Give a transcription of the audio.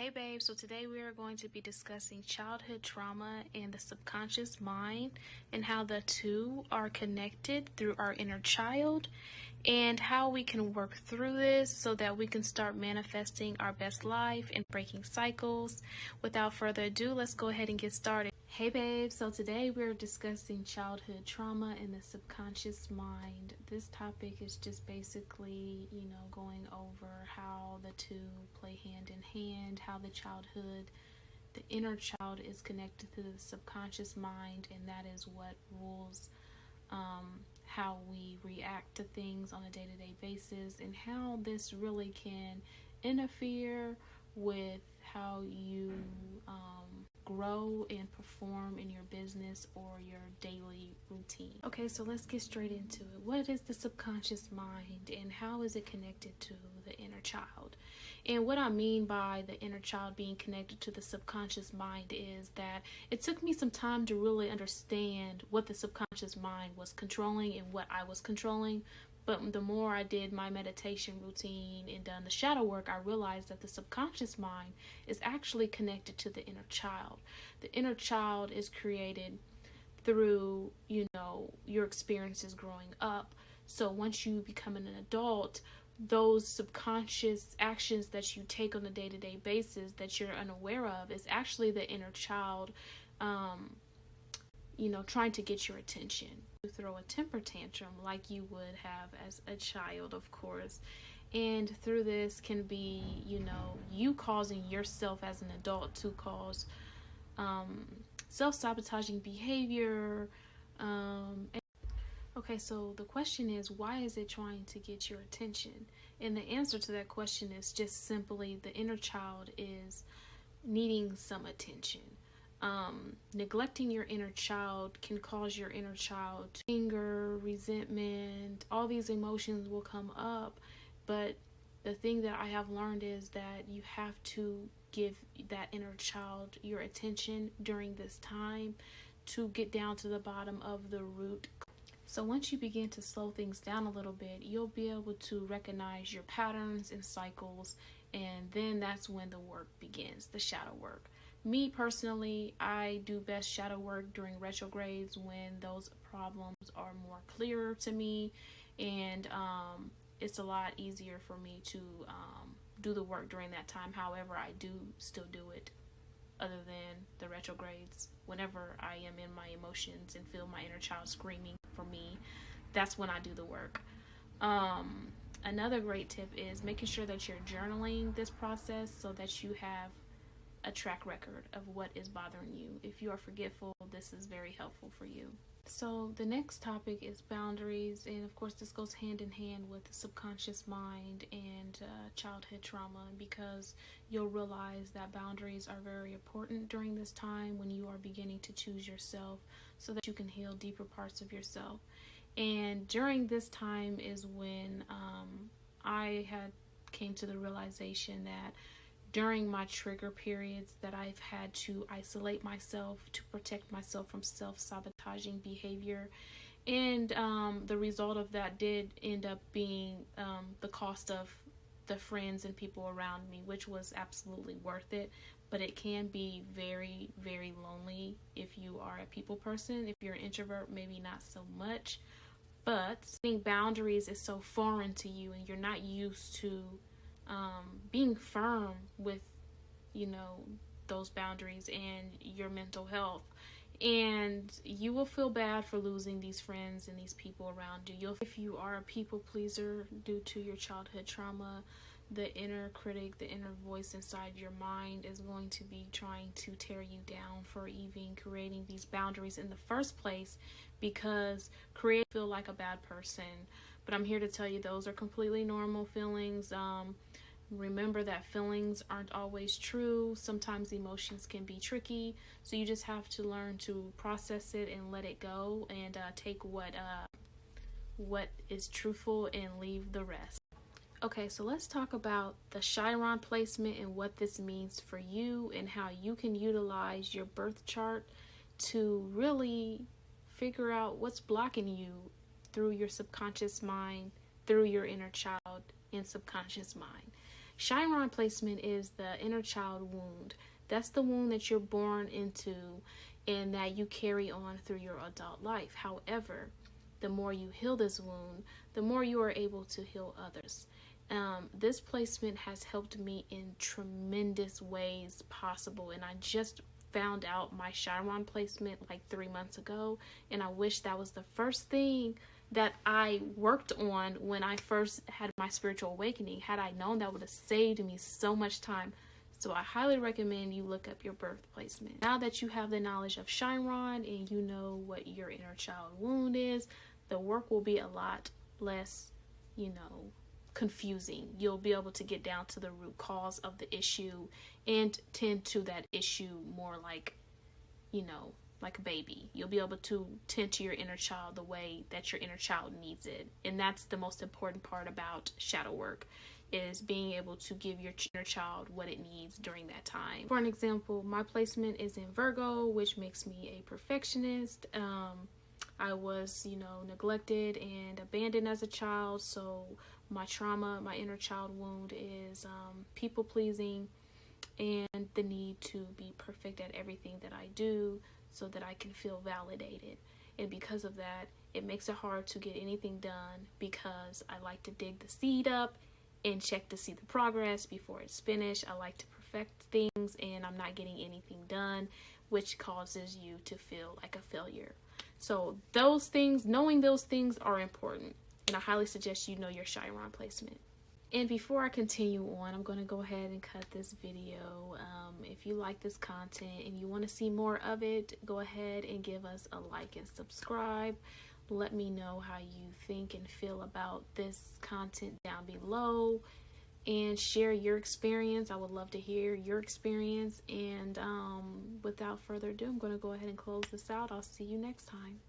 Hey babe, so today we are going to be discussing childhood trauma and the subconscious mind and how the two are connected through our inner child and how we can work through this so that we can start manifesting our best life and breaking cycles. Without further ado, let's go ahead and get started. Hey babe, so today we're discussing childhood trauma and the subconscious mind. This topic is just basically, going over how the two play hand in hand, how the inner child is connected to the subconscious mind, and that is what rules how we react to things on a day-to-day basis, and how this really can interfere with how you grow and perform in your business or your daily routine. Okay, so let's get straight into it. What is the subconscious mind and how is it connected to the inner child? And what I mean by the inner child being connected to the subconscious mind is that it took me some time to really understand what the subconscious mind was controlling and what I was controlling. But the more I did my meditation routine and done the shadow work, I realized that the subconscious mind is actually connected to the inner child. The inner child is created through, your experiences growing up. So once you become an adult, those subconscious actions that you take on a day-to-day basis that you're unaware of is actually the inner child, trying to get your attention. You throw a temper tantrum like you would have as a child, of course. And through this can be, you causing yourself as an adult to cause self-sabotaging behavior. Okay, so the question is, why is it trying to get your attention? And the answer to that question is just simply the inner child is needing some attention. Neglecting your inner child can cause your inner child to anger, resentment, all these emotions will come up. But the thing that I have learned is that you have to give that inner child your attention during this time to get down to the bottom of the root. So once you begin to slow things down a little bit, you'll be able to recognize your patterns and cycles, and then that's when the work begins, the shadow work. Me personally, I do best shadow work during retrogrades when those problems are more clearer to me, and it's a lot easier for me to do the work during that time. However, I do still do it other than the retrogrades. Whenever I am in my emotions and feel my inner child screaming for me, that's when I do the work. Another great tip is making sure that you're journaling this process so that you have a track record of what is bothering you. If you are forgetful, this is very helpful for you. So the next topic is boundaries, and of course this goes hand in hand with the subconscious mind and childhood trauma, because you'll realize that boundaries are very important during this time when you are beginning to choose yourself so that you can heal deeper parts of yourself. And during this time is when I had came to the realization that during my trigger periods that I've had to isolate myself to protect myself from self-sabotaging behavior. And the result of that did end up being the cost of the friends and people around me, which was absolutely worth it. But it can be very, very lonely if you are a people person. If you're an introvert, maybe not so much. But setting boundaries is so foreign to you and you're not used to being firm with, those boundaries and your mental health. And you will feel bad for losing these friends and these people around you. If you are a people pleaser due to your childhood trauma, the inner critic, the inner voice inside your mind is going to be trying to tear you down for even creating these boundaries in the first place, because feel like a bad person. But I'm here to tell you those are completely normal feelings. Remember that feelings aren't always true. Sometimes emotions can be tricky. So you just have to learn to process it and let it go, and take what is truthful and leave the rest. Okay, so let's talk about the Chiron placement and what this means for you and how you can utilize your birth chart to really figure out what's blocking you through your subconscious mind, through your inner child and subconscious mind. Chiron placement is the inner child wound. That's the wound that you're born into and that you carry on through your adult life. However, the more you heal this wound, the more you are able to heal others. This placement has helped me in tremendous ways possible, and I just found out my Chiron placement like 3 months ago, and I wish that was the first thing that I worked on when I first had my spiritual awakening. Had I known, that would have saved me so much time. So I highly recommend you look up your birth placement. Now that you have the knowledge of Chiron and you know what your inner child wound is, the work will be a lot less, confusing. You'll be able to get down to the root cause of the issue and tend to that issue more like a baby. You'll be able to tend to your inner child the way that your inner child needs it. And that's the most important part about shadow work, is being able to give your inner child what it needs during that time. For an example, my placement is in Virgo, which makes me a perfectionist. I was, neglected and abandoned as a child, so my trauma, my inner child wound is people pleasing and the need to be perfect at everything that I do so that I can feel validated. And because of that, it makes it hard to get anything done because I like to dig the seed up and check to see the progress before it's finished. I like to perfect things and I'm not getting anything done, which causes you to feel like a failure. So those things, knowing those things are important, and I highly suggest you know your Chiron placement. And before I continue on, I'm going to go ahead and cut this video. If you like this content and you want to see more of it, go ahead and give us a like and subscribe. Let me know how you think and feel about this content down below, and share your experience. I would love to hear your experience. And without further ado, I'm going to go ahead and close this out. I'll see you next time.